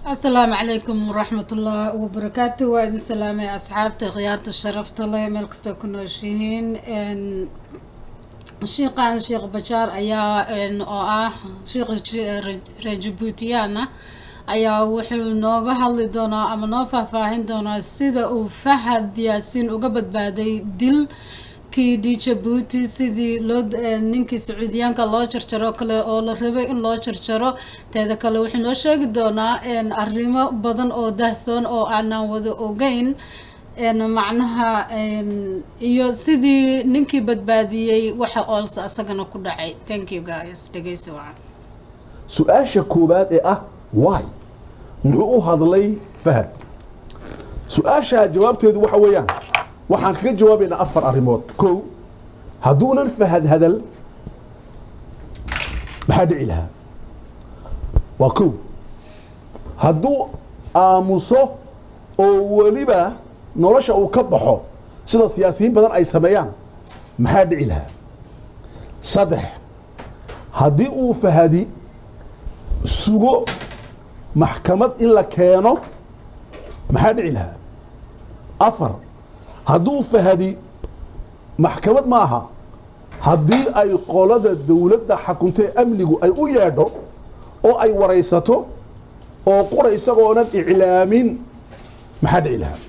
السلام عليكم ورحمة الله وبركاته. وإذن سلامي أصحابتي غيارة الشرف الله ملك كنا شيهين إن شيخ بشار أيا إن شيخ رجبوتيانا أيا وحو نوغا هالي دونا أما نوفا فاهين دونا سيدا فهد ياسين وقبت بعدي دل kii Djibouti sidii loo ninkii Sacuudiyaanka loo jarjaro kale oo la rabay in loo jarjaro teeda kale wuxuu noo sheegi doonaa in arrimo badan oo dahsoon oo aanan wada ogeyn macnaha iyo sidii ninkii badbaadiyay waxa oolsa asagana ku dhacay. Thank you guys. dhageysi wacan. su-aasha koobaad ee ah why muxuu u hadlay Fahad? su-aasha jawaabteedu waxa weeyaan waxaan kaga jawaabaynaa afar arrimood. kow, hadduunan Fahad hadal maxaa dhici lahaa? waa kow. hadduu aamuso oo weliba nolosha uu ka baxo sida siyaasiyiin badan ay sameeyaan maxaa dhici lahaa? saddex, haddii uu Fahadi sugo maxkamad in la keeno maxaa dhici lahaa? afar, hadduu Fahadi maxkamad maaha haddii ay qolada dowladda xakuntay amnigu ay u yeedho oo ay waraysato oo qura isagoonan iclaamin maxaa dhici lahaa?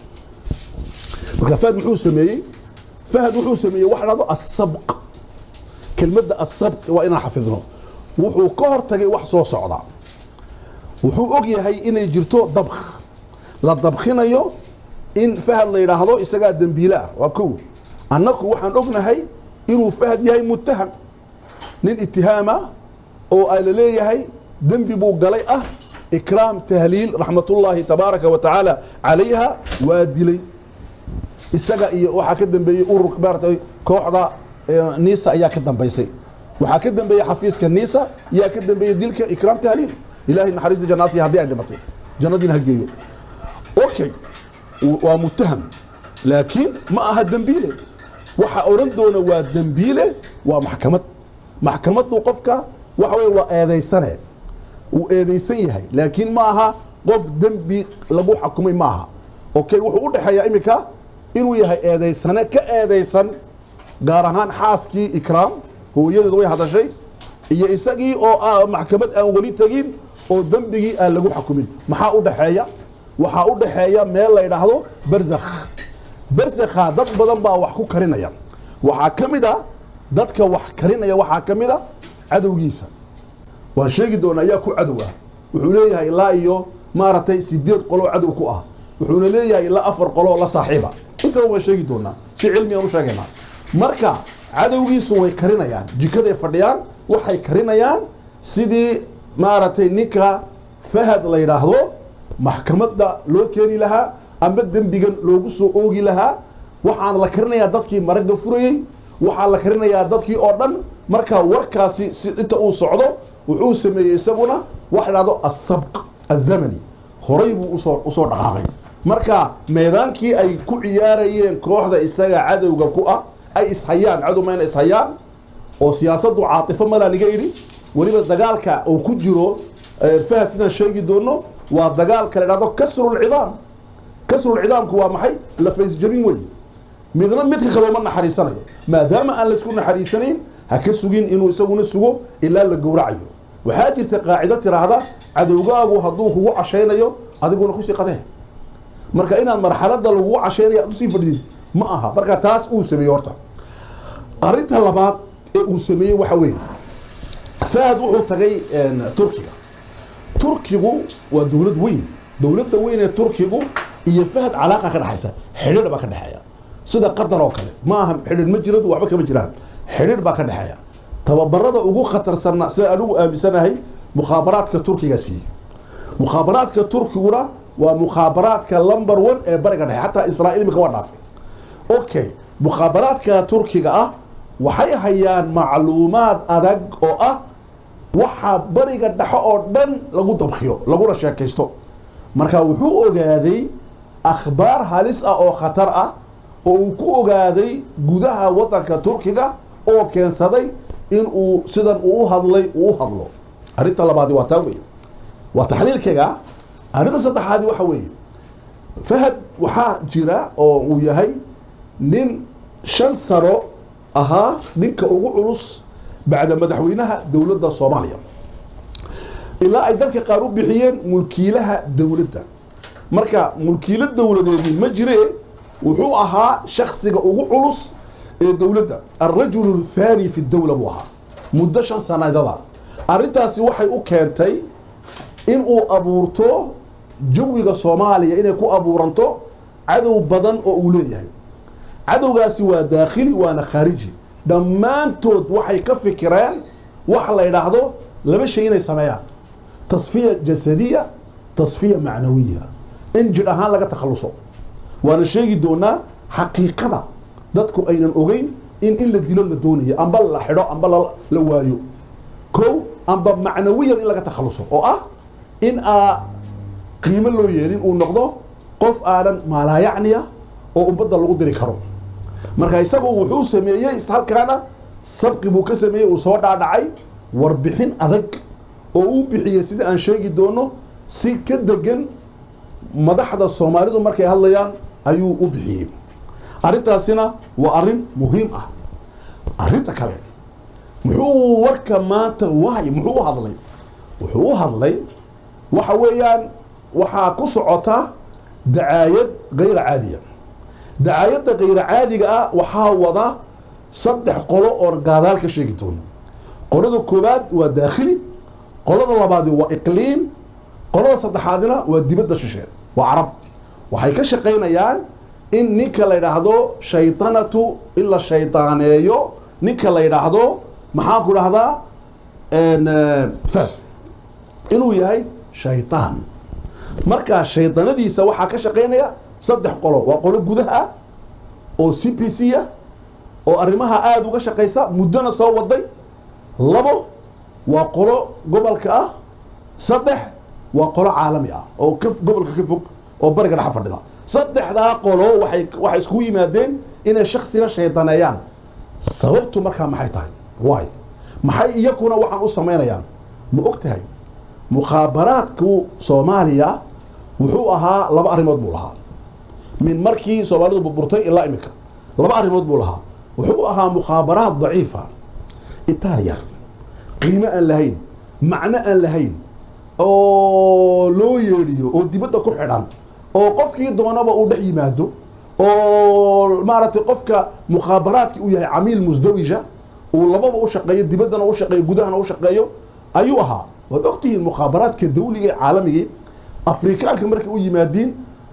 marka Fahad muxuu sameeyey? Fahad wuxuu sameeyey wax dhado asabq. kelmadda asabq waa inaan xafidno. wuxuu ka hortagay wax soo socda. wuxuu og yahay inay jirto dabkh la dabkhinayo in Fahad la yiraahdo isaga dambiila waa kow. annagu waxaan ognahay inuu Fahad yahay muttaham nin ittihama oo ay leeyahay dambi buu galay ah ikraam tahliil rahmatullahi tabaaraka wa taala alayha waa dilay isaga iyo waxa ka dambeeyay urur baartay kooxda Nisa ayaa ka dambeysay. waxa ka dambeeyay xafiiska Nisa ayaa ka dambeeyay dilka ikraam tahliil. ilaahi naxariista jannati hadii ay dhimatay jannadina ha geeyo. okay, waa muttaham laakiin ma aha dambiile. waxa oran doona waa dambiile waa maxkamad. maxkamadu qofka waxa weey waa eedeysane uu eedeysan yahay laakiin ma aha qof dambi lagu xukumay ma aha. okay, wuxuu u dhaxeeyaa imika inuu yahay eedeysane ka eedeysan gaar ahaan xaaskii ikraam hooyadeedu way hadashay iyo isagii oo maxkamad aan wali tagin oo dambigii aan lagu xukumin. maxaa u dhaxeeya? waxaa u dhaxeeya meel la yiraahdo barzakh. barzakha dad badan baa wax ku karinaya. waxaa kamid ah dadka wax karinaya waxaa kamid ah cadowgiisa. waan sheegi doonaa ayaa ku cadow ah. wuxuu leeyahay ilaa iyo maaratay 8 qolo cadow ku ah. wuxuuna leeyahay ilaa 4 qolo la saaxiiba. inta waan sheegi doonaa si cilmi ah u sheegaynaa. marka cadowgiisu way karinayaan jikada fadhiyaan waxay karinayaan sidii maaratay ninka Fahad la yiraahdo maxkamadda loo keeni lahaa ama dambigan loogu soo oogi lahaa. waxaan la karinayaa dadkii maraga furayay, waxaa la karinayaa dadkii oo dhan. marka warkaasi inta uu socdo wuxuu sameeyay isaguna wax dhado asabq azamani horay buu u soo dhaqaaqay. marka meedaankii ay ku ciyaarayeen kooxda isaga cadowga ku ah ay ishayaan cadow ma inay ishayaan oo siyaasaddu caatifo mala laga yiri waliba dagaalka uu ku jiro Fahad sidaan sheegi doono waa dagaal kale dhado kasrul ciidam. kasrul ciidamku waa maxay? la fays jabin way midna midka kale ma naxariisanayo maadaama aan la isku naxariisanayn ha ka sugin inuu isaguna sugo ilaa la gowracayo. waxaa jirta qaacida tiraahda cadowgaagu hadduu kugu cashaynayo adiguna ku sii qadee. marka inaan marxaladda lagu cashaynayo aad u sii fadhidid ma aha. marka taas uu sameeyo horta. arinta labaad ee uu sameeyay waxa weeye Fahad wuxuu tagay Turkiga. turkigu waa dawlad weyn. dawladda weyn ee turkigu iyo Fahad calaaqa ka dhaxaysa xiriir baa ka dhaxaya sida Qatar oo kale. ma aha xiriir ma jiro waxba kama jiraan. xiriir baa ka dhaxaya. tababarada ugu khatarsan sida anigu aaminsanahay mukhaabaraadka turkiga si mukhaabaraadka turkiguna waa mukhaabaraadka number 1 ee bariga dhexe xataa Israa'iil imika waa dhaafay. okay, mukhaabaraadka turkiga ah waxay hayaan macluumaad adag oo ah waxa bariga dhexe oo dhan lagu dabkhiyo laguna sheekaysto. marka wuxuu ogaaday akhbaar halis ah oo khatar ah oo uu ku ogaaday gudaha wadanka turkiga oo keensaday in uu sidan uu hadlo. arinta labaad waa taa weey waa taxliilkayga arrinta saddexaadi waxa weeye fahad waxaa jira oo uu yahay nin 5 sano ahaa ninka ugu culus bacda madaxweynaha dowladda Soomaaliya ilaa ay dadka qaar u bixiyeen mulkiilaha dowladda marka mulkiila dowladeedii ma jireen wuxuu ahaa shakhsiga ugu culus ee dowladda الرجل الثاني في الدولة buu ahaa muddo 5 sanadada arrintaasi waxay u keentay in uu abuurto jawiga Soomaaliya inay ku abuuranto cadow badan oo uu leeyahay cadowgaasi waa daakhili waana khariji dhammaantood waxay ka fikireen wax la yiraahdo laba shay inay sameeyaan tasfiya jasadiya tasfiya macnawiya in jir ahaan laga takhaluso waana sheegi doonaa xaqiiqada dadku aynan ogeyn in la dilo la doonayo amba la xidho amba la waayo kow amba macnawiyan in laga takhaluso oo ah in qiimo loo yeelin uu noqdo qof aanan maalaayacniya oo ummada lagu diri karo marka isagu wuxuu sameeyay halkaana sabqi buu ka sameeyay uu soo dhaadhacay warbixin adag oo uu bixiyay sida aan sheegi doono si ka degan madaxda Soomaalidu markay hadlayaan ayuu u bixiyay arrintaasina waa arrin muhiim ah arrinta kale muxuu warka maanta muxuu hadlay wuxuu hadlay waxa weeyaan waxaa ku socota dacaayad غير caadiya dacaayadda غير caadiga ah waxaa wada 3 qolo oo gaadaal ka sheegi doono qolada koobaad waa daakhili qolada labaad waa iqliim qolada saddexaadna waa dibadda shisheeye waa carab waxay ka shaqeynayaan in ninka la yiraahdo shaytanatu illa shaytaaneeyo ninka la yiraahdo maxaa ku dhahdaa inuu yahay shaytaan marka shaytanadiisa waxa ka shaqeynaya 3 qolo waa qolo gudaha oo CPC oo arrimaha aad uga shaqeysa muddana soo waday 2 waa qolo gobolka ah 3 waa qolo caalami ah oo gobolka ka fog oo bariga dhex fadhida 3 qolo waxay isku yimaadeen inay shakhsiga shaytaanayaan sababtu markaa maxay tahay waay maxay iyakuna waxaan u sameynayaan ma ogtahay mukhaabaraadku Soomaaliya wuxuu ahaa 2 arrimood buu lahaa min markii Soomaalidu burburtay ilaa imika 2 arrimood buu lahaa wuxuu ahaa mukhaabaraad daciifa Itaaliya qiimo aan lahayn macna aan lahayn oo loo yeeriyo oo dibadda ku xidhan oo qofkii doonaba uu dhex yimaado oo maaragtay qofka mukhaabaraadki uu yahay camiil musdawija uu lababa u shaqeeyo dibaddana u shaqeeyo gudahana u shaqeeyo ayuu ahaa waad ogtihiin mukhaabaraadka dawliga caalamiga afrikaanka markay u yimaadiin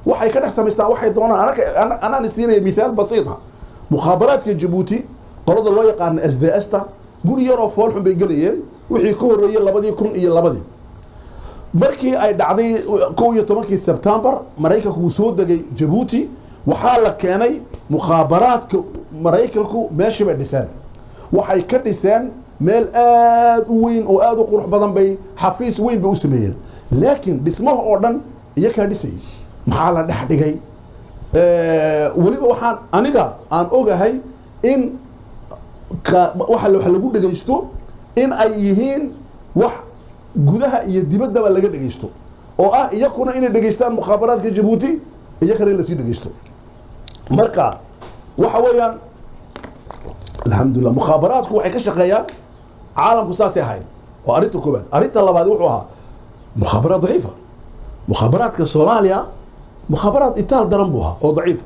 waxay ka dhex samaystaan waxay doonaan anaan siinaya misaal basiit ah mukhaabaraadka Djibouti qolada loo yaqaan SDS-ta guri yar oo fool xun bay galayeen wixii ka horeeyay 2002 markii ay dhacday 11 September Mareykanku uu soo degay Djibouti waxaa la keenay mukhaabaraadka Mareykanku meeshii bay dhiseen waxay ka dhiseen meel aad u weyn oo aad u qurux badan bay xafiis weyn bay u sameeyeen laakiin dhismaha oo dhan iyaga dhisay maxaa la dhex dhigay waliba waxaan aniga aan ogahay in waxa lagu dhageysto in ay yihiin wax gudaha iyo dibaddaba laga dhageysto oo ah iyakuna inay dhageystaan mukhaabaraadka Djibouti iyakana in la sii dhageysto marka waxa weeyaan alxamdulillah mukhaabaraadku waxay ka shaqeeyaan caalamku saasay ahayn waa arrinta koobaad arrinta labaad wuxuu ahaa mukhaabaraad daciifa mukhaabaraadka Soomaaliya mukhaabaraad itaal daran buu ahaa oo daciifa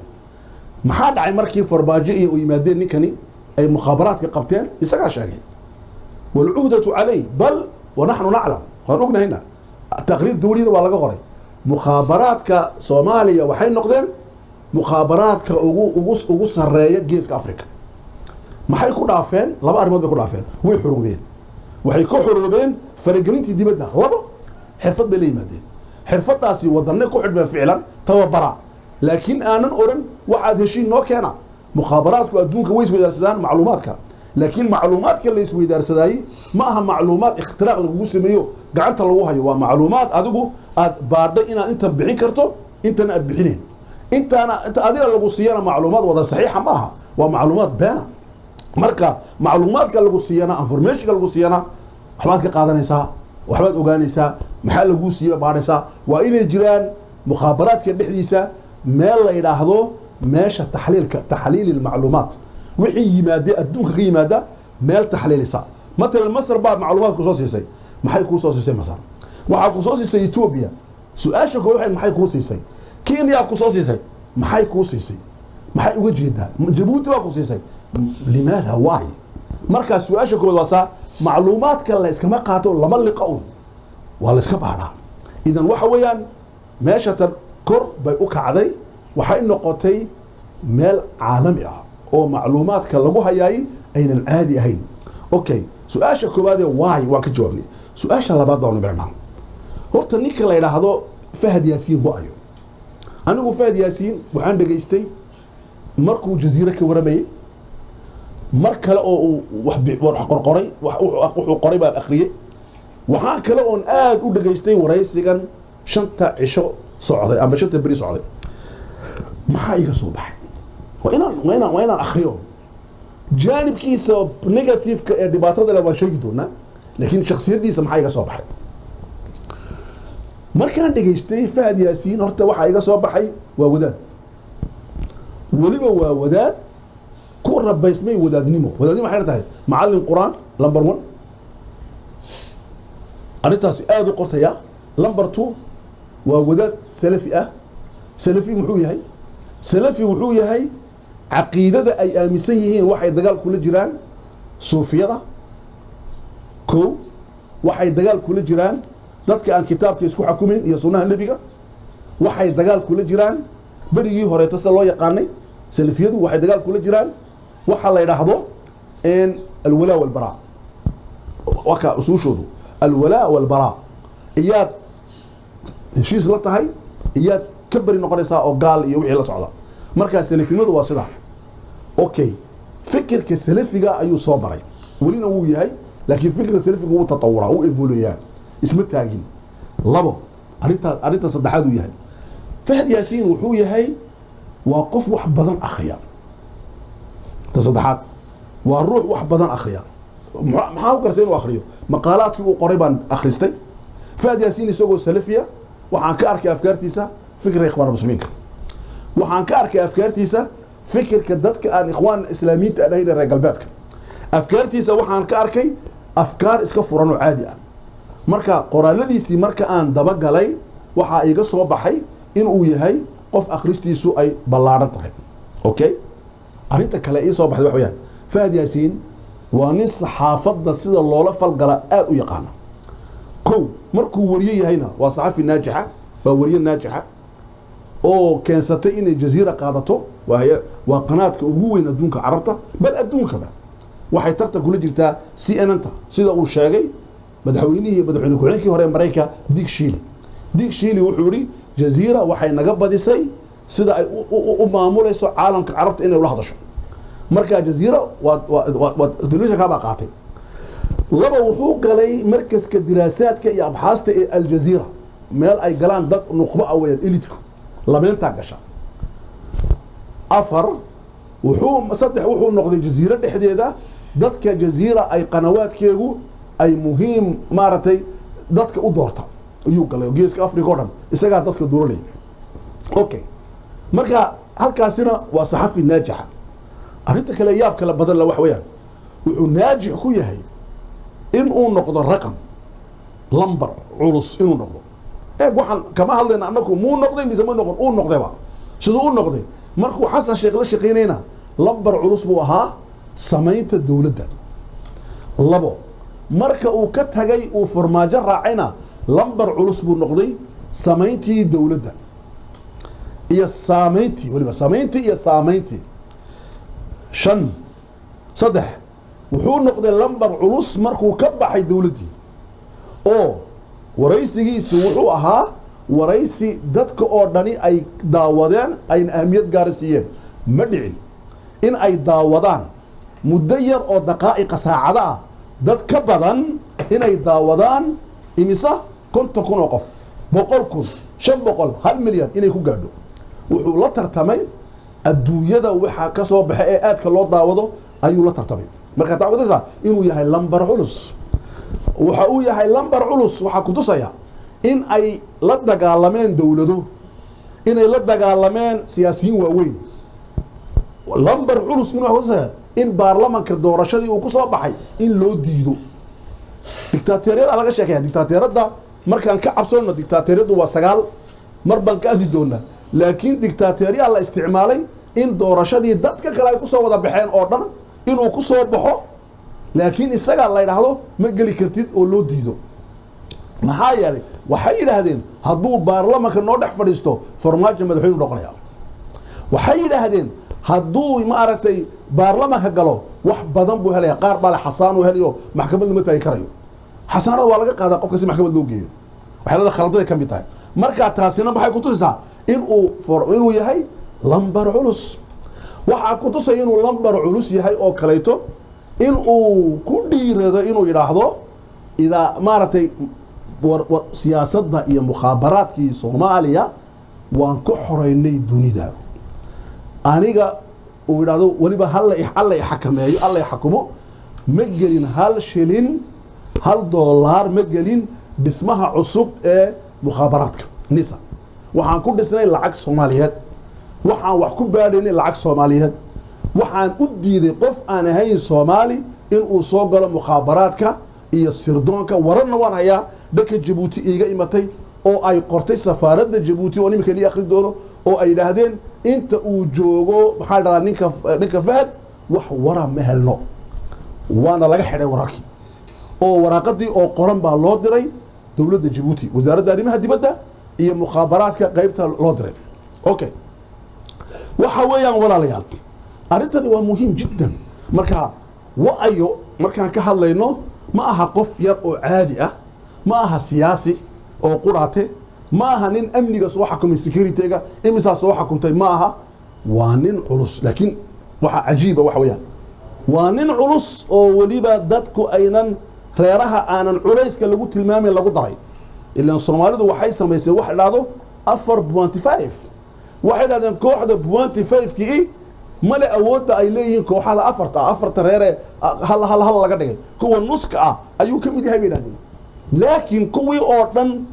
maxaa dhacay markii Farmaajo iyo yimaadeen ninkani ay mukhaabaraadka qabteen isagaa sheegay walcuhdatu calayh bal ونحن نعلم قانوننا هنا تقرير دولي waa laga qoray mukhaabaraadka Soomaaliya waxay noqdeen mukhaabaraadka ugu sareeya geeska Afrika maxay ku dhaafeen 2 arrimood bay ku dhaafeen way xurubeen waxay ku xurubeen faragelintii dibadda 2 xirfad bay leeyimaadeen xirfadaasi wadanna ku xidhma ficlan tababara laakiin aanan oran waxaad heshiin noo keena mukhaabaraadku adduunka way isweydaarsadaan macluumaadka laakiin macluumaadka la isweydaarsaday ma aha macluumaad ikhtiraaq lagu sameeyo gacanta lagu hayo waa macluumaad adigu aad baadhay inaad inta bixin karto intana aad bixineen inta adiga lagu siiyana macluumaad wada saxiixa ma aha waa macluumaad beena marka macluumaadka lagu siiyana informationka lagu siiyana waxbaad ka qaadanaysaa waxbaad ogaanaysaa maxaa laguu siiya baadhaysaa waa inay jiraan mukhaabaraadka dhexdiisa meel la yidhaahdo meesha taxliili lmacluumaat wixii yimaadee adduunka ka yimaada meel taxliilisa matalan masar baad macluumaad kusoo siisay maxay kuu soo siisay masar waxaa kusoo siisay etoobiya su-aasha koo waxay maxay kuu siisay kenya kusoo siisay maxay kuu siisay maxay uga jeedaa jabuuti baa ku siisay limaada waay markaa su-aasha koowaad waa saa macluumaadka la iskama qaato lama liqa un waa la iska baadhaa idan waxa weeyaan meesha tan kor bay u kacday waxay noqotay meel caalami ah oo macluumaadka lagu hayaay aynan caadi ahayn okay su-aasha koowaadee waay waan ka jawaabnay su-aasha labaad baan nimirnaa horta ninka la yidhaahdo Fahad Yaasiin waayo anigu Fahad Yaasiin waxaan dhageystay markuu jaziira ka waramayay mar kale oo uu wax qorqoray wuxuu qoray baan akhriyay waxaan kale oon aad u dhageystay waraysigan 5 cisho socday ama 5 beri socday maxaa iga soo baxay waa inaan akhriyo jaanibkiisa negative-ka ee dhibaatada leh waan sheegi doonaa laakiin shakhsiyadiisa maxaa iga soo baxay markaan dhageystay Fahad Yaasiin horta waxaa iga soo baxay waa wadaad weliba waa wadaad ku rabaysmay wadaadnimo waxay tahay macallin quraan number 1 arrintaasi aad u qortaya number 2 waa wadaad salafi ah salafi muxuu yahay salafi wuxuu yahay caqiidada ay aaminsan yihiin waxay dagaal kula jiraan suufiyada ko waxay dagaal kula jiraan dadka aan kitaabka isku xukumin iyo sunnaha nabiga waxay dagaal kula jiraan berigii hore tasa loo yaqaanay salafiyadu waxay dagaal kula jiraan waxa la yiraahdo in alwala wal bara waka usuushoodu alwala wal bara iyaad heshiis la tahay iyaad ka bari noqonaysaa oo gaal iyo wixii la socda marka salafiyadu waa sida okay fikirka salafiga ayuu soo baray walina wuu yahay laakiin fikirka salafiga wuu tatawura wuu evoluyaa isma taagin labo arinta saddexaad uu yahay Fahad Yaasiin wuxuu yahay waa qof wax badan akhriya saddexaad waa ruux wax badan akhriya maxaa u gartay inuu akhriyo maqaalaadkii uu qoray baan akhristay Fahad Yaasiin isagoo salafiya waxaan ka arkay afkaartiisa fikirka ikhwaan muslimiinka waxaan ka arkay afkaartiisa fikirka dadka aan ikhwaan islaamiyiinta ahayn reer galbeedka afkaartiisa waxaan ka arkay afkaar iska furan oo caadi ah marka qoraaladiisii marka aan daba galay waxa iga soo baxay in uu yahay qof akhristiisu ay ballaaran tahay okay arinta kale ii soo baxday wax weeyaan Fahad Yaasiin waa nin saxaafadda sida loola falgala aad u yaqaan ko markuu wariye yahayna waa saxafi naajixa waa wariye naajixa oo keensatay inay jaziira qaadato waa qanaadka ugu weyn adduunka carabta bal adduunkaba waxay tartan kula jirtaa CNN-ta sida uu sheegay madaxweyne ku-xigeenkii hore Mareykanka Dick Cheney wuxuu yiri jaziira waxay naga badisay sida ay u maamulayso caalamka carabta inay ula hadasho marka jaziira waa dunuusha ka qaatay laba wuxuu galay markaska diraasaadka iyo abxaasta ee Al Jazeera meel ay galaan dad nuqba aweed elitku lameenta gasha afar wuxuu noqday jaziira dhexdeeda dadka jaziira ay qanawaadkeegu ay muhiim maaratay dadka u doorta ayuu galay geeska Afrika oo dhan isaga dadka dooranay okay marka halkaasina waa saxafi naajixa arinta kale yaab kala badan la wax weeyaan wuxuu naajix ku yahay in uu noqdo raqam lambar culus inuu noqdo waxaan kama hadlayna anagu muu noqday mise ma noqon uu noqdayba sidoo uu noqday markuu xasan sheekh la shaqeynayna lambar culus buu ahaa samaynta dawladda labo marka uu ka tagay uu farmaajo raacayna lambar culus buu noqday samayntii dawladda iyo samayntii waliba samayntii iyo samayntii shan saddex wuxuu noqday lambar culus markuu ka baxay dawladdii oo waraysigiisu wuxuu ahaa waraysi dadka oo dhani ay daawadeen ayna ahmiyad gaar siiyeen ma dhicin in ay daawadaan muddo yar oo daqaa'iqa saacada ah dad ka badan inay daawadaan imisa 50,000 oo qof 100,000 500 1 milyan inay ku gaadho wuxuu la tartamay adduunyada waxa ka soo baxay ee aadka loo daawado ayuu la tartamay marka taaqadaysa inuu yahay lambar culus waxa uu yahay lambar culus waxaa ku tusaya in ay la dagaalameen dowlado inay la dagaalameen siyaasiyiin waaweyn lambar culus inuu kutusaya in baarlamanka doorashadii uu ku soo baxay in loo diido dictatoriyada laga sheekaya dictatoriyada markaan ka cabsoona dictatoriyadu waa 9 mar baan ka adli doonaa laakiin dictatoriya la isticmaalay in doorashadii dadka kale ay ku soo wada baxeen oo dhan inuu ku soo baxo laakiin isaga la yiraahdo ma gali kartid oo loo diido maxaa yeelay waxay yiraahdeen hadduu baarlamanka noo dhex fadhiisto farmaajo madaxweyne noqonaya waxay yiraahdeen hadduu ma aragtay baarlamanka galo wax badan buu helaya qaar baa la xasaan u helayo maxkamadda ma taagi karayo xasaanada waa laga qaadaa qofka si maxkamad loo geeyo waxyaalaha khaladada ka mid tahay marka taasina waxay ku tusisaa inuu yahay lambar culus waxaa ku tusaya inuu lambar culus yahay oo kaleeto inuu ku dhiirado inuu yidhaahdo idaa maaragtay siyaasadda iyo mukhaabaraadkii soomaaliya waan ku xoreynay dunida aniga uu yidhaahdo weliba alla ixakameeyo alla ixakumo ma gelin hal shilin hal dollar ma gelin dhismaha cusub ee mukhaabaraadka nisa waxaan ku dhisnay lacag Soomaaliyeed waxaan wax ku baadhaynay lacag Soomaaliyeed waxaan u diiday qof aan ahayn Soomaali in uu soo galo mukhaabaraadka iyo sirdoonka waranna waan hayaa dadka Djibouti iiga imatay oo ay qortay safaaradda Djibouti oo nimka li akhri doono oo ay yiraahdeen inta uu joogo maxaa dhadaa ninka Fahad wax wara ma helno waana laga xidhay wararkii oo waraaqadii oo qoran baa loo diray dowladda Djibouti wasaaradda arrimaha dibadda iyo mukhaabaraadka qaybta loo diray okay waxa weeyaan walaalayaal arintani waa muhiim jiddan marka waayo markaan ka hadlayno ma aha qof yar oo caadi ah ma aha siyaasi oo quraate ma aha nin amniga soo xakumay security-ga imisa soo xakuntay ma aha waa nin culus laakiin waxa cajiiba waxa weeyaan waa nin culus oo waliba dadku aynan reeraha aanan culayska lagu tilmaamin lagu daray ilaan Soomaalidu waxay sameysay wax dhaado 4.5 waxay dhaadeen kooxda 0.5kii male awoodda ay leeyihiin kooxada afarta reere hal laga dhigay kuwa nuska ah ayuu ka mid yahay bay dhaadeen laakiin kuwii oo dhan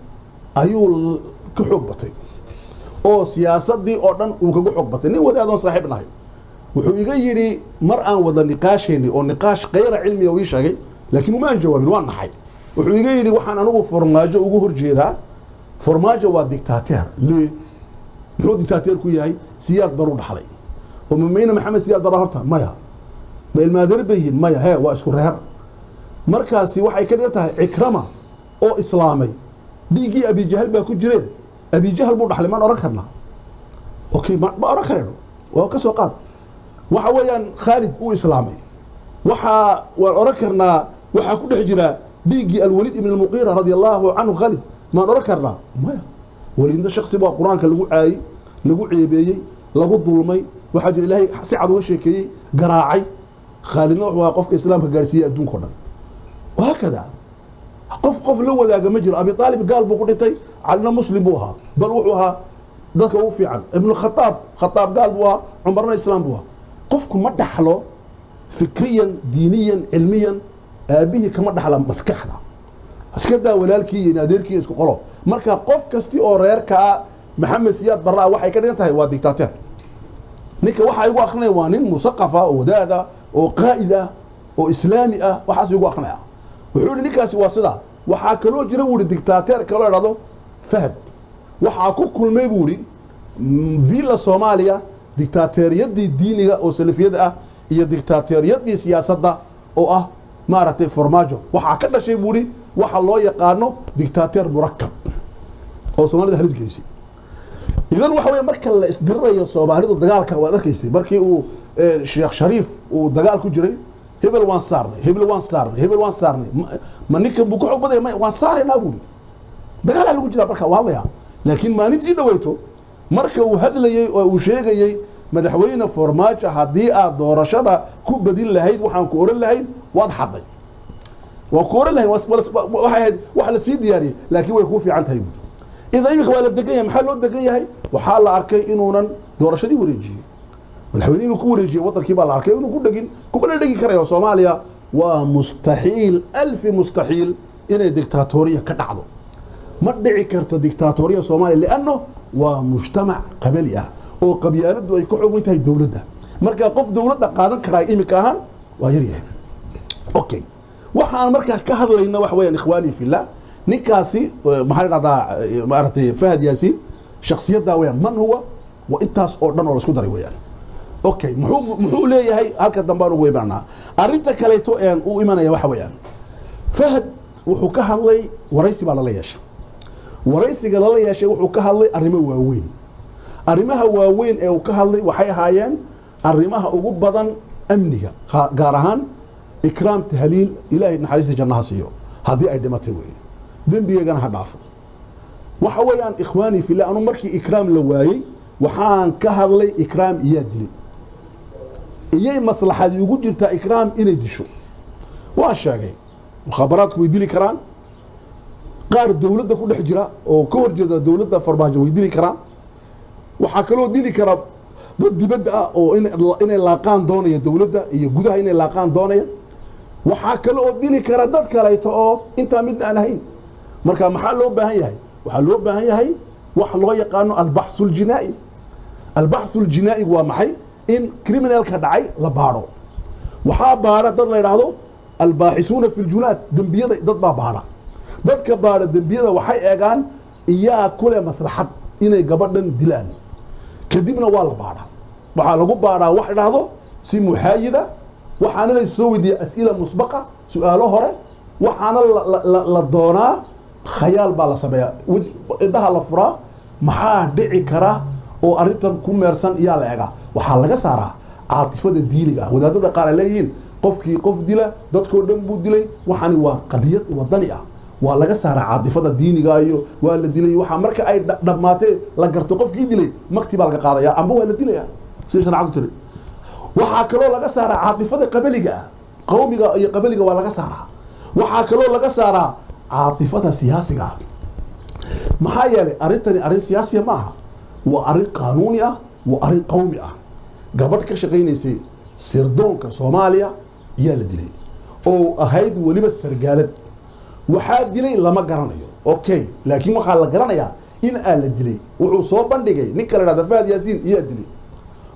ayuu ka xoog batay oo siyaasadii oo dhan uu kaga xoog batay nin wadaadoon saaxiib nahay wuxuu iga yidhi mar aan wada niqaashayni oo niqaash qayra cilmi oo ii sheegay laakiin uma aan jawaabin waan naxay wuxuu iga yidhi waxaan anigu farmaajo ugu horjeedaa farmaajo waa dictator muxuu dictator ku yahay siyaad baru dhaxlay oo mamayna maxamed siyaad dara horta maya ma ilmaadar bayin maya he waa isku reer markaasi waxay ka dhigan tahay ikrama oo islaamay dhiigii abi jahal baa ku jiray abi jahal buu dhaxlay ma oran karna okay ma oran karno waa ka soo qaad waxa weeyaan Khalid uu islaamay waxa waan oran karnaa waxa ku dhex jira dhiigii al-Walid ibn al-Mughira radiyallahu anhu Khalid ma oran karna maya waliinda shakhsi baa quraanka lagu caayay lagu ceebeeyay lagu dulmay waxa jira ilaahay si cad uga sheekeeyay garaacay Khalidna wuxuu qofka islaamka gaarsiiyay adduunka oo dhan وهكذا قف لو ذاك مجرى ابي طالب قال بو قدتي علنا مسلم بوها بل وحوها ذاك وفي عن ابن الخطاب قال بوها عمرنا الاسلام بوها قفكم ما دخلوا فكريا دينيا علميا ابيه كما دخل مسكحدا اسكدا ولالكي ناديركي اسكو قلو marka qof kasti oo reerka maxamed siyaad baraa waxay ka dhigan tahay waa dictator ninka waxa ay ugu aqnay waa nin musaqafa oo wadaada oo qaa'ida oo islaami ah waxa ay ugu aqnay wuxuu ninkaasi waa sida waxa kale oo jira wuu dictator kale raado Fahad waxa ku kulmay buuri villa Soomaaliya dictatoriyadii diiniga oo salafiyada ah iyo dictatoriyadii siyaasadda oo ah maaragtay farmaajo waxa ka dhashay buuri waxa loo yaqaano dictator murakkab oo Soomaalida halis geysay idan waxa weey marka la isdirayo Soomaalidu dagaalka waa arkaysay markii uu Sheekh Shariif uu dagaal ku jiray hebel waan saarnay ma ninka buu ku xogbaday waan saarnaa buuri dagaal lagu jira marka waa laakiin maalintii dhawayto marka uu hadlayay oo uu sheegayay madaxweyne farmaajo hadii aad doorashada ku badin lahayd waxaan ku oran lahayn waad xaday وكور الله واحد وحلا سيد دياري لكن هو يكون في عن تهيب إذا يمكن ولا الدقية محل الدقية هي وحال أركي إنه دورشة دي وريجي والحوالين يكون وريجي وطن كيبال أركي إنه كل دقين كل دقيقة كريه صوماليا ومستحيل 1000 مستحيل inay dictatoriya ka dhacdo ma dhici karta dictatoriya Soomaaliya li'anno waa mujtamac qabali ah oo qabyaaladu ay ku xooggan tahay dawladda marka qof dawladda qaadan karaa imika ahaan waa yar yahay okay waxaan markaa ka hadlayna wax weeyaan ikhwaani fillah ninkaasi maxaa la dhahdaa maartay Fahad Yaasiin shakhsiyadda weeyaan man huwa wa intaas oo dhan oo la isku daray weeyaan okay muxuu leeyahay halka dambaan ugu imanaa arinta kaleeto aan u imanaya waxa weeyaan Fahad wuxuu ka hadlay waraysi baa la yeeshay waraysiga la yeeshay wuxuu ka hadlay arrimo waaweyn arrimaha waaweyn ee uu ka hadlay waxay ahaayeen arrimaha ugu badan amniga gaar ahaan ikraam tahliil ilaahay naxariista jannaha siiyo hadii ay dhimatay weey dambigana ha dhaafo waxa weeyaan ikhwaani fillah anu markii ikraam la waayay waxaan ka hadlay ikraam iyo dilay iyay maslaxadii ugu jirta ikraam inay disho waa sheegay mukhaabaraadku way dili karaan qaar dawladda ku dhex jira oo ka horjeeda dawladda farmaajo way dili karaan waxa kaloo dili kara dad dibadda ah oo inay laaqaan doonaya dawladda iyo gudaha inay laaqaan doonaya waxa kaloo dili kara dad kaleeto oo inta mid aan ahayn marka maxaa loo baahan yahay waxa loo baahan yahay wax loo yaqaano al-bahthul jinaa'i al-bahthul jinaa'i waa maxay in criminalka dhacay la baaro waxa baara dad la yiraahdo al-baahisuuna fil junaat dambiyada dad baa baara dadka baara dambiyada waxay eegaan iyaa kule maslaxad inay gabadhan dilaan kadibna waa la baara waxa lagu baaraa wax dhahdo si muhaayida waxaana la soo weydiiyay as'ila musbaqa su'aalo hore waxaana la doonaa khayaal baa la sameeyaa indhaha la furaa maxaa dhici kara oo arintan ku meersan iyaa la eega waxaa laga saaraa caatifada diiniga wadaadada qaar ay leeyihiin qofkii qof dila dadkoo dhan buu dilay waxani waa qadiyad wadani ah waa laga saaraa caatifada diiniga iyo waa la dilay waxa marka ay dhamaatay la garto qofkii dilay makti baa laga qaadaya amba waa la dilaya si sharcadu tiri waxa kaloo laga saaraa caatifada qabaliga qowmiga iyo qabaliga waa laga saaraa waxa kaloo laga saaraa caatifada siyaasiga maxaa yeelay arintani arin siyaasiya ma aha waa arin qaanuuni ah waa arin qowmi ah gabadh ka shaqaynaysay sirdoonka Soomaaliya ayaa la dilay oo ahayd waliba sargaalad waxaa dilay lama garanayo okay laakiin waxaa la garanayaa in aan la dilay wuxuu soo bandhigay nin kale raada Fahad Yaasiin ayaa dilay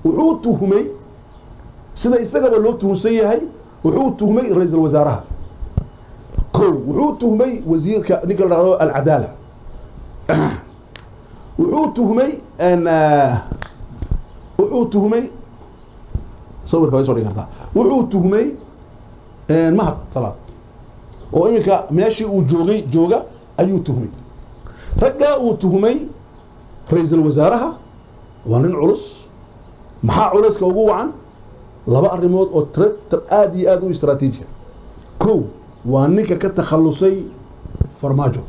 wuxuu tuhumay sida isagaba loo tuhunsan yahay wuxuu tuhumay ra'iisul wasaaraha wuxuu tuhumay wasiirka ninka la yiraahdo al-Adaala wuxuu tuhumay sawirka way soo dhigi kartaa wuxuu tuhumay mahad salaad oo imika meeshii uu jooga ayuu tuhumay ragga uu tuhumay ra'iisul wasaaraha waa nin culus maxaa culuska ugu wacan laba arrimood oo aad iyo aad u istiraatiiji kow waa ninka ka takhalusay farmaajo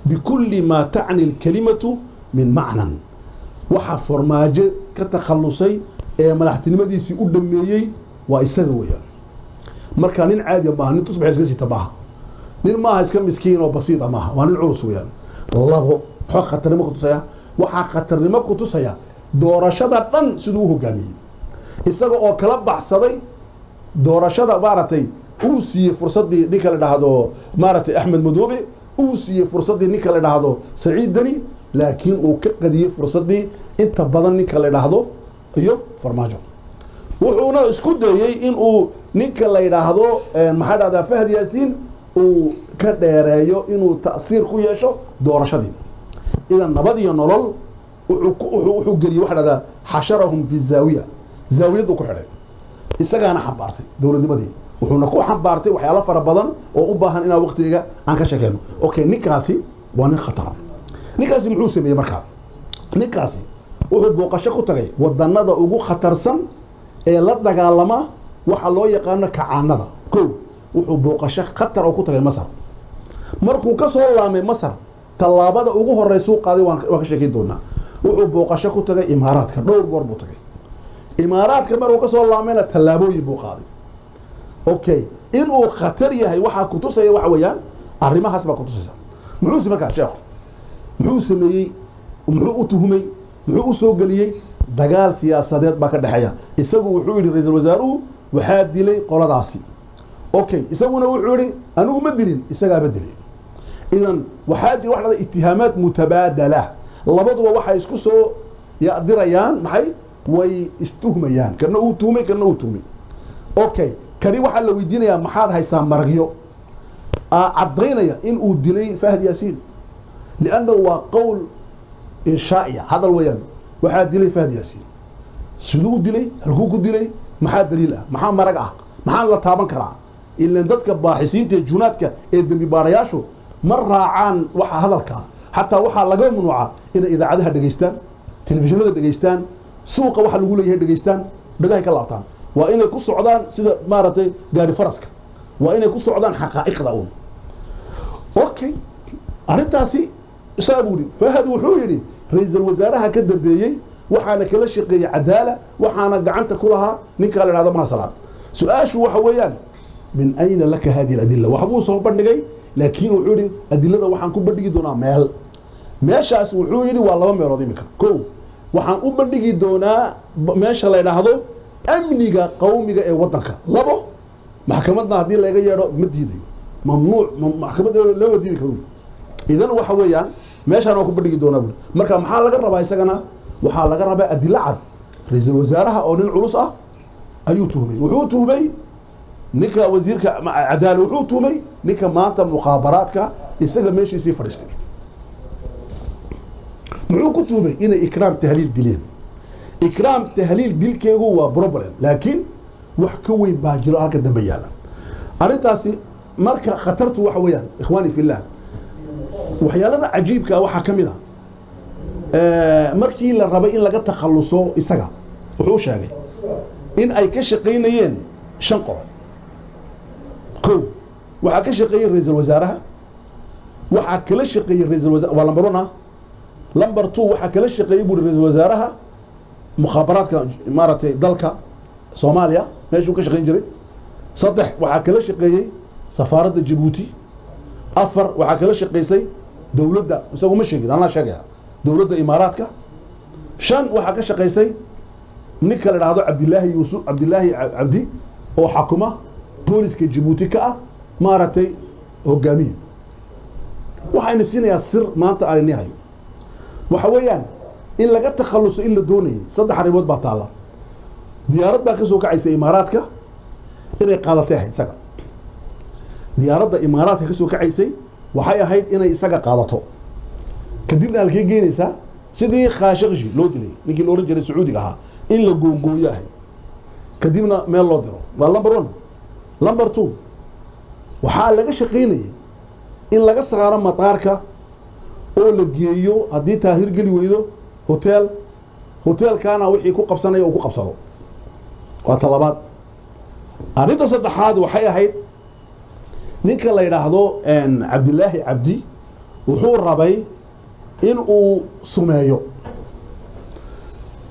bikulli ma tacni al-kalimatu min macnan waxa farmaajo ka takhalusay ee madaxtinimadiisii u dhameeyay waa isaga weeyaan marka nin caadi ma nin tusbax iska sita maaha nin maaha iska miskiin oo basiid maaha waa nin culus weeyaan labo waxa khatarnimo ku tusaya waxa khatarnimo ku tusaya doorashada dhan siduu u hogaamiyay isaga oo kala baxsaday doorashada maaratay uu siiyay fursadii ninka la dhahdo maaratay Axmed Madoobe uu siiyay fursadii ninka la dhahdo Saciid Dani laakiin uu ka qadiyay fursadii inta badan ninka la dhahdo iyo farmaajo wuxuuna isku dayay in uu ninka la yiraahdo maxaa dhahdaa Fahad Yaasiin uu ka dheereeyo inuu taasiir ku yeesho doorashadii idan nabad iyo nolol wuxuu geliyay waxa dhahdaa xasharahum fi zaawiyadu ku xidhay isagaana xambaartay dawladnimadii wuxuuna ku xambaartay waxyaalo fara badan oo u baahan inaan waqtiga aan ka sheekeyno okay ninkaasi waa nin khatar ninkaasi muxuu sameeyay markaa ninkaasi wuxuu booqasho ku tagay wadanada ugu khatarsan ee la dagaalama waxa loo yaqaan kacaanada kow wuxuu booqasho khatar oo ku tagay Masar markuu ka soo laamay Masar talaabada ugu horeysa uu qaaday waan ka sheekay doonaa wuxuu booqasho ku tagay Imaaraadka dhowr goor buu tagay Imaaraadka markuu ka soo laamayna talaabooyin buu qaaday okay inuu khatar yahay waxa ku tusaya waxa weeyaan arrimahaas baa ku tusaysa muxuu markaa sheekh muxuu sameeyay muxuu u tuhumay muxuu u soo galiyay dagaal siyaasadeed baa ka dhaxaya isagu wuxuu yiri ra'iisul wasaaruhu waxaa dilay qoladaasi okay isaguna wuxuu yiri أنا مدلين إسقى بدلين إذن وحاجة واحدة اتهامات متبادلة لبضوا واحد يسكسو يقدر يان محي ويستهميان كأنه تومي أوكي كري واحد لو يدينا يا محاد هيسام مرقيو عضينا إن أودلي فهد ياسين لأنه هو قول إنشائي هذا الويان واحد دلي فهد ياسين سلوك دلي الحقوق دلي محاد دليله محاد مرقعه محاد لا تابن كرا إلا ندتك باحثين تجوناتك إدم بارياشو مرة عن وح هذا الكا حتى وح لقوا من وعاء إذا عادها دقيستان تلفزيونات دقيستان سوق وح اللي يقول يه دقيستان دقاي كلابتان وإن يقص عدان سيد مارتي قاري فرسك وإن يقص عدان حقائق ذاون أوكي أرنتاسي سابودي فهد وحويري رئيس الوزراء هكذا بيجي وحنا كل شيء عدالة وحنا قعنت كلها نكال هذا ما صلاة سؤال شو حويان من أين لك هذه الأدلة وحبو صوب بندقي لكن وحوري أدلة وحن كون بندقي دونا ماشى وحوري والله ما يراضي مك كو وحن كون بندقي دونا ماشى الله ينهضو أمنيك قومك وطنك لبو محكمتنا هذه اللي جاي مديدي ممنوع محكمتنا لا وديك إذن وحويان ماشى أنا كون بندقي دونا مركب محل لقى ربع سجنا وحال لقى ربع أدلة عد رئيس الوزراء أو العروسة أيو تومي وحو تومي نكا وزيرك عدالة وحو تومي نكا مانتا مخابراتك يسجل ماشي يصير فرستي معو كتومي إن إكرام تهليل دلين إكرام تهليل ديل كيغو وبروبلم لكن وحكوي باجلو هالك الدنبيالا أرنتاسي مركا خطرت وحويان إخواني في الله وحيالة عجيبك وحا كميدا markii la rabay in laga takhaluso isaga wuxuu sheegay in ay ka shaqeynayeen shan qodob kow waxa ka shaqeeyay ra'iisul wasaaraha waxa kala shaqeeyay ra'iisul wasaaraha waa lambar 2 waxa kala shaqeeyay buu ra'iisul wasaaraha mukhaabaraadka imaaraadka dalka Soomaaliya meeshuu ka shaqeyn jiray saddex waxa kala shaqeeyay safaaradda Djibouti afar waxa kala shaqeysay dawladda isagu ma sheegin ana sheegaya دولة إماراتك شن وحكى شقيسي نكال هذا عبد الله عبدي هو حكومة بوليس كجيبوتي كأ مارتي هجامي وحين السنة يصير ما أنت على النهاية وحويان إن لقيت تخلص إلا دوني صدق حريبات بطالة ديارات بقى سوق عيسى إماراتك إن قادتها سجى ديارات إماراتك سوق عيسى وحيا هيد إن يسجى قادته كدبنا halkee geenaysa sidii khaashaqshi loo dilay ninkii loo oran jiray Sacuudiga ahaa in la googooyahay kadibna meel loo diro waa number 1 number 2 waxa laga shaqeynayay in laga saaro mataarka oo la geeyo hadii taahir gali weydo hotel kana wixii ku qabsanay oo ku qabsado waa talabaad arinta saddexaad waxay ahayd ninka la yiraahdo Abdullaahi Abdi wuxuu rabay in uu sumeeyo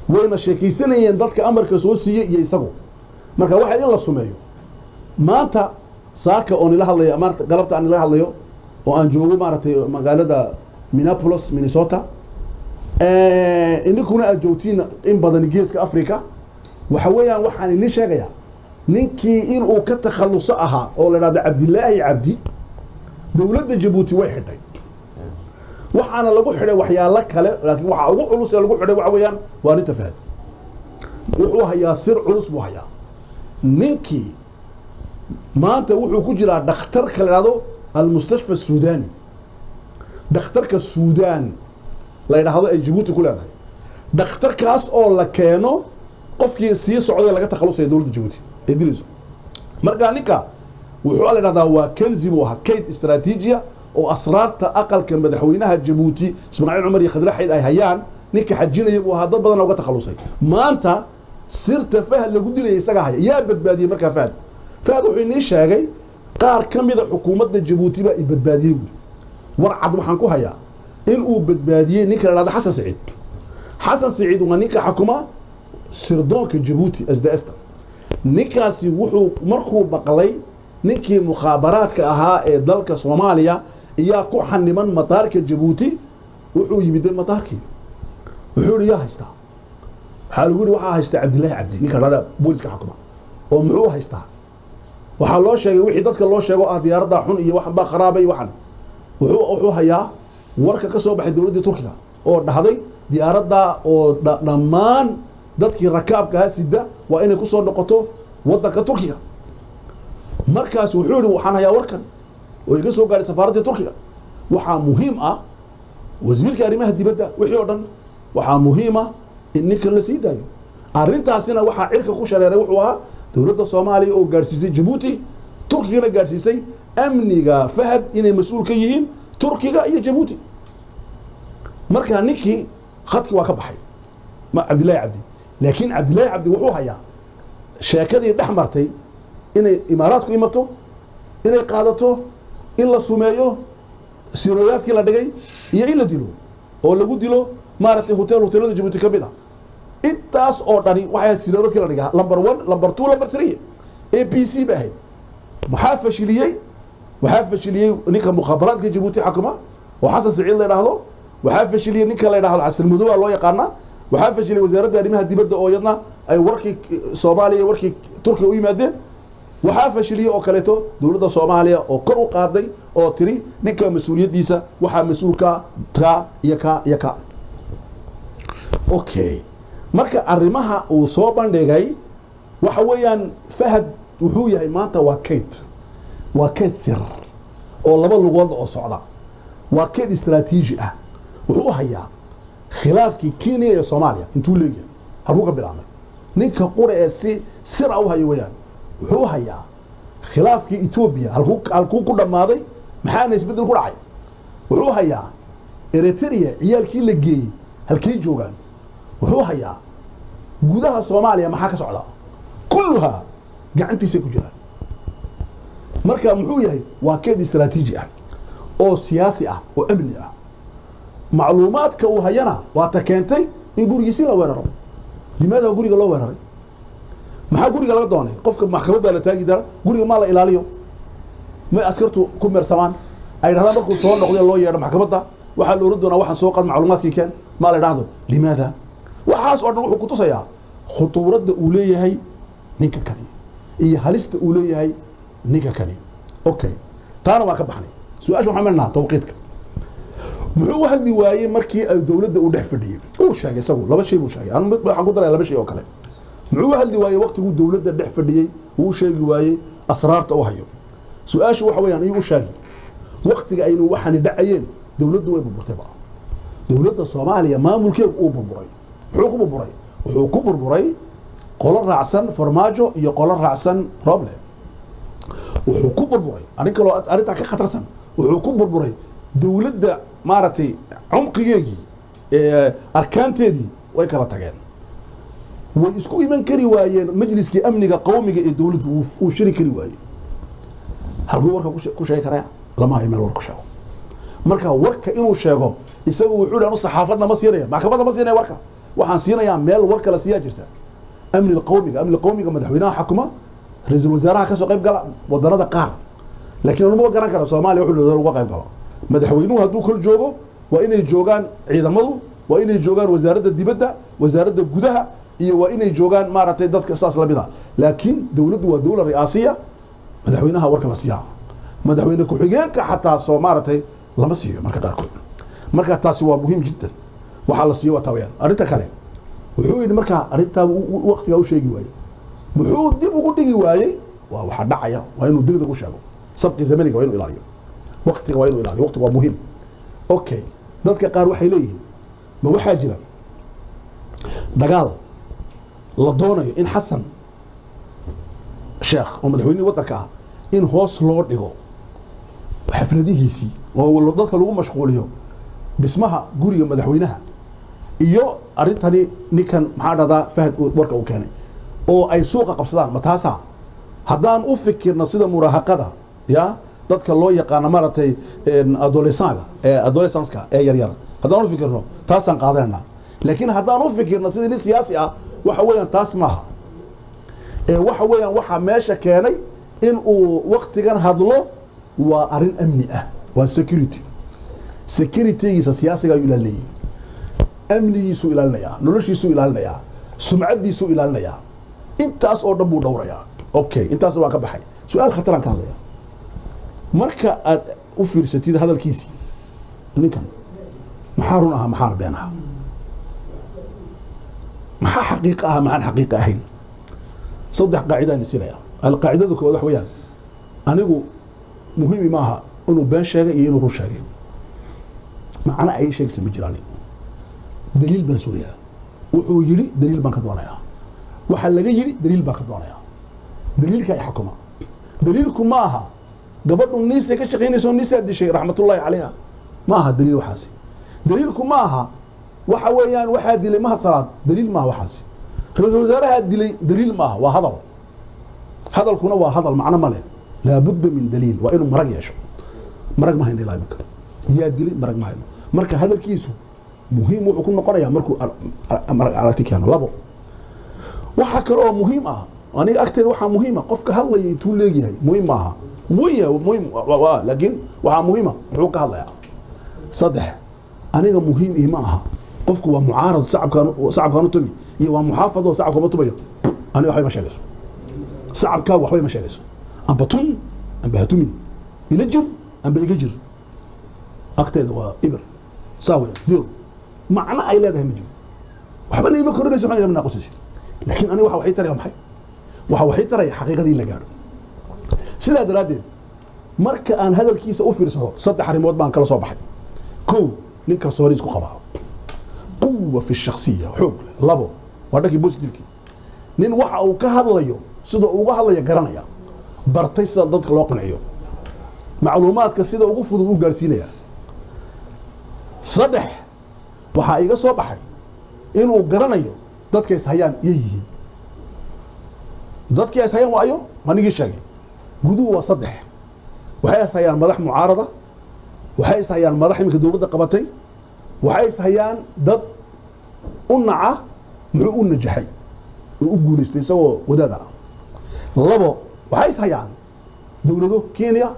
wayna sheekaysanayeen dadka amarka soo siiyay iyo isagu marka waxa in la sumeeyo maanta saaka oo nila hadlayo amarta galabta aan nila hadlayo oo aan joogo maartay magaalada Minneapolis Minnesota inkuna aad joogtiin in badan geeska Afrika waxa weeyaan waxaan idin sheegayaa ninkii in uu ka takhaluso ahaa oo la yiraahdo Abdullaahi Abdi dawladda Djibouti way xidhay waxaana lagu xidhay waxyaalo kale laakiin waxa ugu culus ee lagu xidhay waxa weeyaan waa ninta Fahad wuxuu hayaa sir culus buu hayaa ninkii maanta wuxuu ku jiraa dhakhtarka la yiraahdo al-mustashfa as-Sudani dhakhtarka Suudaan la yiraahdo ay Djibouti ku leedahay dhakhtarkaas oo la keeno qofkii sii socday laga takhalusay dawladda Djibouti ee dilayso marka ninka wuxuu la yiraahdaa waa kanzi buu ahaa kayd istaraatiijiya oo asraarta aqalka madaxweynaha Djibouti Ismaaciil Umar iyo Khadra Xayd ay hayaan ninka xajinaya buu ahaa dad badan oo ka takhalusay maanta sirta Fahad lagu dilay isaga haya yaa badbaadiyay marka Fahad wuxuu inii sheegay qaar kamid ah xukuumadda Djibouti ba ay badbaadiyay war cad waxaan ku hayaa in uu badbaadiyay ninka la yiraahdo Xasan Saciid waa ninka xukuma sirdoonka Djibouti SDS ninkaasi wuxuu markuu baqlay ninkii mukhaabaraadka ahaa ee dalka Soomaaliya iyaa ku xaniman mataarka Djibouti wuxuu yimid mataarkii wuxuu yaa haystaa waxa lagu yiri waxa haystaa Abdullaahi Abdi ninka rada booliska xukuma oo muxuu haystaa waxaa loo sheegay wixii dadka loo sheego ah diyaaradda xun iyo waxan baa kharaaba iyo waxan wuxuu hayaa warka ka soo baxay dowladdii turkiga oo dhahday diyaaradda oo dhammaan dadkii rakaabka ha sida waa inay ku soo noqoto waddanka turkiga markaas wuxuu yidhi waxaan hayaa warkan oo iga soo gaadhay safaaraddii turkiga waxaa muhiim ah wasiirka arrimaha dibadda wixii oo dhan waxaa muhiim ah in ninkan la sii daayo arrintaasina waxaa cirka ku shareeray wuxuu ahaa dowladda soomaaliya oo gaadhsiisay jabuuti turkigana gaadhsiisay amniga fahad inay mas-uul ka yihiin turkiga iyo jabuuti markaa ninkii khadki waa ka baxay cabdillahi cabdi laakiin cabdillahi cabdi wuxuu hayaa sheekadii dhex martay inay imaaraadku imato inay qaadato in la sumeeyo sirooyaadkii la dhigay iyo in la dilo oo lagu dilo maaragtay hoteelada jabuuti ka mid ah intaas oo dhani waxay sirooyaadkii la dhigaa number 1 number 2 number 3 ABC ba ahayd waxaa fashiliyey ninka mukhaabaraadka jabuuti xakuma oo xasan saciid la yidhaahdo waxaa fashiliyey ninka la yidhaahdo casir madow loo yaqaana waxaa fashiliyey wasaaradda arrimaha dibadda oo iyadna ay warkii soomaaliya warkii turkiga u yimaadeen waxaa fashiliyey oo kaleeto dowladda soomaaliya oo kor u qaaday oo tiri ninka mas-uuliyaddiisa waxaa mas-uulka ka iyo ka iyo ka okay marka arrimaha uu soo bandhigay waxa weeyaan fahad wuxuu yahay maanta waa kayd sir oo laba lugood oo socda waa kayd istaraatiiji ah wuxuu hayaa khilaafkii Kenya iyo Soomaaliya intuu leeyahay halkuu ka bilaabmay ninka qura ee si sir ah u hayo weeyaan wuxuu hayaa khilaafkii Ethiopia halkuu ku dhamaaday maxaana isbedel ku dhacay wuxuu hayaa Eritrea ciyaalkii la geeyay halkay joogaan wuxuu hayaa gudaha Soomaaliya maxaa ka socda kulluha gacantiisa ku jiraan marka muxuu yahay waa kayd istaraatiiji ah oo siyaasi ah oo amni ah macluumaadka uu hayana waa ta keentay in gurigiisi la weeraro limaada guriga loo weeraray maxaa guriga laga doonay qofka maxkamadda la taagi dara guriga ma la ilaaliyo ma askartu ku meersamaan ay dhahdaan markuu soo noqday loo yeedho maxkamadda waxaa la oran doonaa waxaan soo qaad macluumaadkii keen ma la dhahdo limaada waxaas oo dhan wuxuu ku tusayaa khutuuradda uu leeyahay ninka kani iyo halista uu leeyahay ninka kani okay taana waa ka baxnay su-aasha waxaan marnaa tawqiidka muxuu hadli waayey markii ay dowladda u dhex fadhiyay uu sheegay isagu laba shay buu sheegay waxaan ku daray laba shay oo kale muxuu hadli waayey waqtiguu dowladda dhex fadhiyey uu sheegi waayey asraarta u hayo su-aashu waxa weeyaan ayuu u sheegay waqtiga aynu waxaani dhacayeen dowladdu way burburtayba dowladda Soomaaliya maamulkeedu uu burburay muxuu ku burburay wuxuu ku burburay qolo raacsan farmaajo iyo qolo raacsan Roble wuxuu ku burburay arrinta ka khatarsan wuxuu ku burburay dowladda maaragtay cumqigeegii arkaanteedii way kala tageen way isku iman kari waayeen majliskii amniga qowmiga ee dowladdu uu shiri kari waayey halkuu warka ku sheegi karaa lama hayo meel war ku sheego marka warka inuu sheego isagu wuxuu dhaanu saxaafadna ma siinaya maxkamadda ma siinaya warka waxaan siinayaa meel war kala siiyaa jirta amni qowmiga madaxweynaha xukuma ra'iisul wasaaraha ka soo qayb gala wadanada qaar laakiin lama garan karo Soomaaliya wuxuu uga qayb galo madaxweynuhu hadduu kol joogo waa inay joogaan ciidamadu waa inay joogaan wasaaradda dibadda wasaaradda gudaha iyo waa inay joogaan maaragtay dadka saas la mid ah laakiin dowladdu waa dowlad ri'aasiya madaxweynaha warka la siiyaa madaxweyne ku-xigeenka xataa soo maaragtay lama siiyo marka qaarkood marka taasi waa muhiim jiddan waxaa la siiyo waa taawayaan arrinta kale wuxuu yidhi markaa arrintaa waqtigaa u sheegi waayey muxuu dib ugu dhigi waayey waa waxa dhacaya waa inuu degdeg u sheego sabqi zamaniga waa inuu ilaaliyo waqtiga waa inuu ilaaliyo waqtiga waa muhiim okay dadka qaar waxay leeyihiin ma waxaa jira dagaal la doonayo in xasan sheekh oo madaxweynihii waddanka ah in hoos loo dhigo xafladihiisii oo dadka lagu mashquuliyo dhismaha guriga madaxweynaha iyo arrintani ninkan maxaa dhahdaa fahad warka uu keenay oo ay suuqa qabsadaan ma taasa haddaan u fikirno sida muraahaqada ya dadka loo yaqaano maaragtay adolescenska ee yaryar haddaan u fikirno taasaan qaadanayna laakiin haddaan u fikirno sidii nin siyaasi ah waxa weeyaan taas maaha ee waxa weeyaan waxa meesha keenay in uu waqtigan hadlo waa arrin amni ah waa securitygiisa siyaasiga ayuu ilaalinayay amnigiisuu ilaalinayaa noloshiisuu ilaalinayaa sumcaddiisuu ilaalinayaa intaas oo dhan buu dhowrayaa okay intaas waa ka baxay سؤال خطر كان هذا مركا أفر ستيد هذا الكيسي اللي كان محارونها محار بينها محا حقيقة مع الحقيقة هين صدح قاعدة نسيرها القاعدة ذوك واضح ويان أنا مهم معها إنه بين شيء إنه روش شيء معنا أي شيء سمجراني دليل بنسويها وحو يلي دليل بانك دوانيا وحل لغا يلي دليل بانك دوانيا دليل كاي حكومة دليلكم معها قبل الناس اللي كشقين يسون ناس هذا الشيء رحمة الله عليها معها دليل وحاسي دليلكم معها وحويان واحد اللي ما صلاة دليل ما وحاسي رئيس الوزراء دليل ما وهذا هذا الكونه وهذا المعنى ماله لابد من دليل وإنه مرق يشو مرق ما هندي لا يمكن يا دليل مرق ما هندي مرك هذا الكيسو مهم وحكون قرية مركو مرق على تكيانه لابو وحكروا مهمة أنا أكتر وحى مهمة قفك هلا يتولي هي مهمة مهم لكن وحى مهمة حوك هلا يا صدح أنا مهم إيه معها قفك ومعارض صعب كانوا تبي يو محافظ وصعب كانوا تبي أنا وحي مشاكل صعب كا وحي مشاكل أم بطن أم بهتمين يلجر أم بيجر أكتر وإبر ساوية زيرو معنى أي لا ده مجنون وحبنا يبقى كورنا سبحانه من ناقص لكن أنا وحي ترى يوم حي وحي ترى حقيقة دي اللي قالوا سيدا درادين مركا أن هذا الكيس أوفر صدق حريمات بان كلا صباح كو ننكر صوريس كو قبعه قوة في الشخصية حب لابو وهذاك بوزيتيفكي نين waxa uu ka hadlayo sida uu uga hadlayo garanaya bartay sida dadka loo qanciyo macluumaadka sida ugu fudud u gaarsiinaya saddex waxa iga soo baxay inuu garanayo dadka is hayaan yihiin dadka is hayaan waayo manigi sheegay guduhu waa saddex waxay is hayaan madax mucaarada waxay is hayaan madax imika dawladda qabatay waxay is hayaan dad u naca muxuu u najaxay u guuleystay isagoo wadaada labo waxay is hayaan dawlado Kenya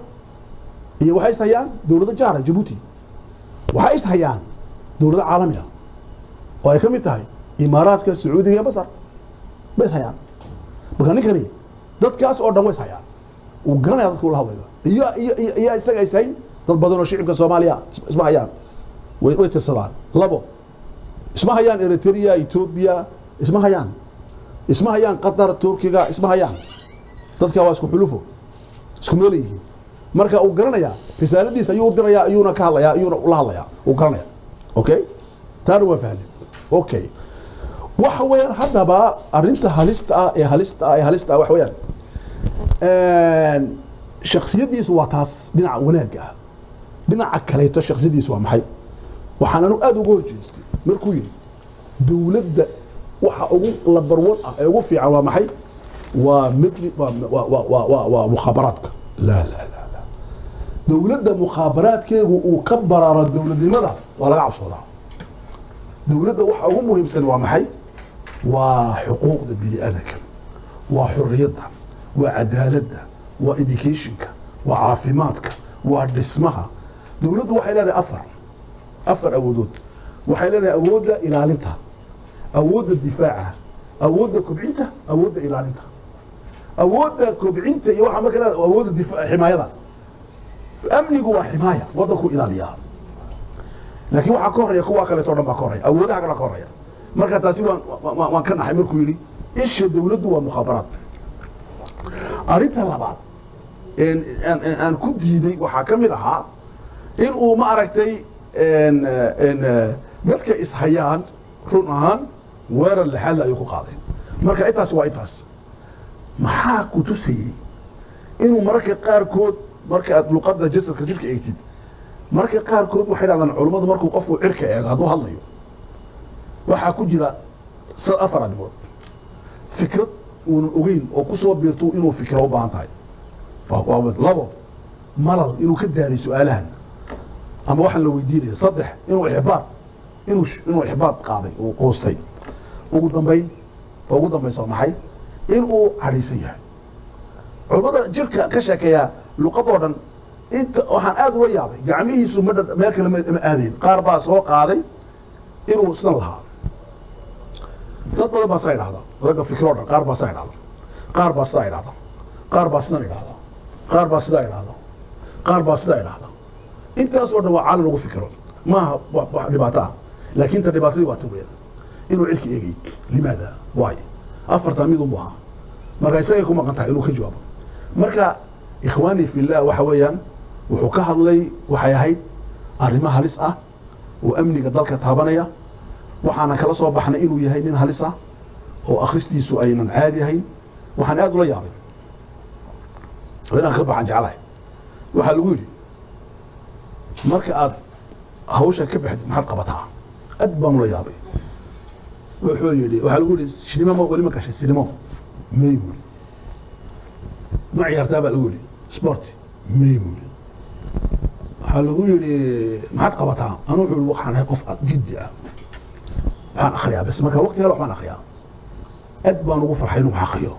iyo waxay is hayaan dawlado jaara Djibouti waxay is hayaan dawlado caalami ah oo ay kamid tahay Imaaraadka Sacuudiga iyo Masar bas hayaan marka ninkani dadkaas oo dhan way is hayaan uu garanaya dadku la hadlayo iyo isaga ay sayn dad badan oo shicibka Soomaaliya isma hayaan way tirsadaan labo isma hayaan Eritrea Ethiopia isma hayaan Qatar Turkiga isma hayaan dadka waa isku xulufo isku meel yihiin marka uu garanaya risaaladiisa ayuu diraya ayuuna ka hadlaya ayuuna la hadlaya uu garanaya okay taan waa fahmay okay waxa weeyaan hadaba arinta halista wax weeyaan shakhsiyadiisu waa taas dhinaca wanaaga dhinaca kaleeto shakhsiyadiisu waa maxay waxaan aad ugu horjeestay markuu yiri dawladda waxa ugu labarwan ah ee ugu fiican waa maxay waa midli waa mukhaabaraadka la dawladda mukhaabaraadkeegu uu ka baraaro dawladnimada waa laga cabsoodaa dawladda waxa ugu muhiimsan waa maxay waa xuquuqda bini'aadamka waa xurriyadda waa cadaaladda waa educationka waa caafimaadka waa dhismaha dawladdu waxay leedahay afar awoodood waxay leedahay awoodda ilaalinta awoodda difaaca awoodda kobcinta awoodda ilaalinta awoodda kobcinta iyo waxa markaa awoodda difaaca ximaayada amnigu waa ximaaya wadanku ilaaliya laakiin waxa ka horeeya kuwa kale toodhan baa ka horeeya awoodaha kale ka horeeya marka taasi waan ka naxay markuu yiri isha dawladdu waa mukhaabaraad arinta labaad aan ku diiday waxa kamid ahaa in uu ma aragtay dadka is hayaan run ahaan weerar lixaad ayuu ku qaaday marka intaas waa intaas maxaa ku tusayay inuu mararka qaarkood marka aad luqadda jasadka jirka eegtid mararka qaarkood waxay dhahdaan culimmadu markuu qofku cirka eego hadduu hadlayo waxaa ku jira afar arrimood fikrad uunan ogeyn oo kusoo biirto inuu fikra u baahan tahay labo malal inuu ka daalay su-aalahan ama waxaan la weydiinaya saddex inuu ixbaad qaaday uu qoostay ugu dambaysa maxay inuu cadhaysan yahay culimada jirka ka sheekeeya luqadoo dhan inta waxaan aad ula yaabay gacmihiisu meel kale ma aadayn qaar baa soo qaaday inuu sidan lahaa dad badan baa saa idhahda ragga fikroo dhan qaar baa saa idhahda qaar baa sidaa idhahda qaar baa sidan idhahda qaar baa sidaa idhaahdo qaar baa sidaa idhaahda intaasoo dhan waa caalam lagu fikiro maaha wax dhibaato ah laakiin ta dhibaatadii waa taween inuu cilki eegay limaada waay afartaa mid unbu ahaa marka isagay ku maqan tahay inuu ka jawaabo marka ikhwaani fillah waxa weeyaan wuxuu ka hadlay waxay ahayd arrimo halis ah oo amniga dalka taabanaya waxaana kala soo baxnay inuu yahay nin halis ah oo akhristiisu aynan caadi ahayn waxaan aad ula yaabay oo inaan ka baxan jeclahay waxaa lagu yidhi marka aad hawsha ka baxdid maxaad qabataa aad baan ula yaabay wuxuu yidhi waxaa lagu yidhi sinimo ma weli ma gashay sinimo may buu yidhi ma ciyaartaa baa lagu yidhi sport may buu yidhi waxaa lagu yidhi maxaad qabataa anu wuxuu yidhi waxaan ahay qof jiddi ah waxaan akhriyaa bas marka waqti hore waxbaan akhriyaa aad baan ugu farxay inuu wax akhriyo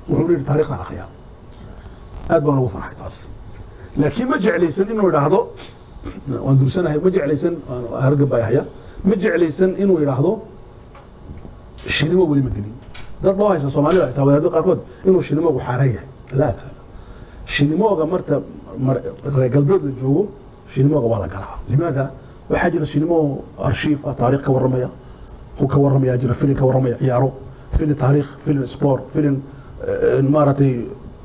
wuxuu yidhi taariikhdan akhriyaa aad baan ugu farxay taas laakiin ma jeclaysan inuu idhaahdo waan dursanahay ma jeclaysan hargabaa haya ma jeclaysan inuu idhaahdo shinimo weli ma gelin dad loo haysta soomaalida xitaa wadaadada qaarkood inuu shinimogu xaaraan yahay laa shinimooga marta reer galbeed la joogo shinimooga waa la galaa limaada waxaa jira shinimo arshiif ah taariikh ka warramaya ku ka warramaya jira filin ka warramaya ciyaaro filin taariikh filin sport filin maaragtay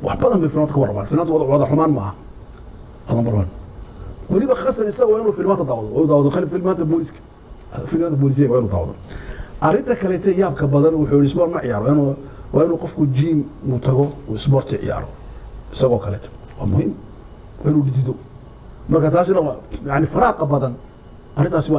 wax badan bay filmaanta ka warramaan filmaanta wada xumaan maaha number one weliba khastan isaga waa inuu filmaanta daawado oo daawado filmaanta booliska filmaanta boolisiga waa inuu daawado arrinta kaleete yaabka badan wuxuu yidhi sport ma ciyaaro waa inuu qofku jiim uu tago uu sporti ciyaaro isagoo kaleeto waa muhiim waa inuu dhidido marka taasina waa yani faraaqa badan arrintaasi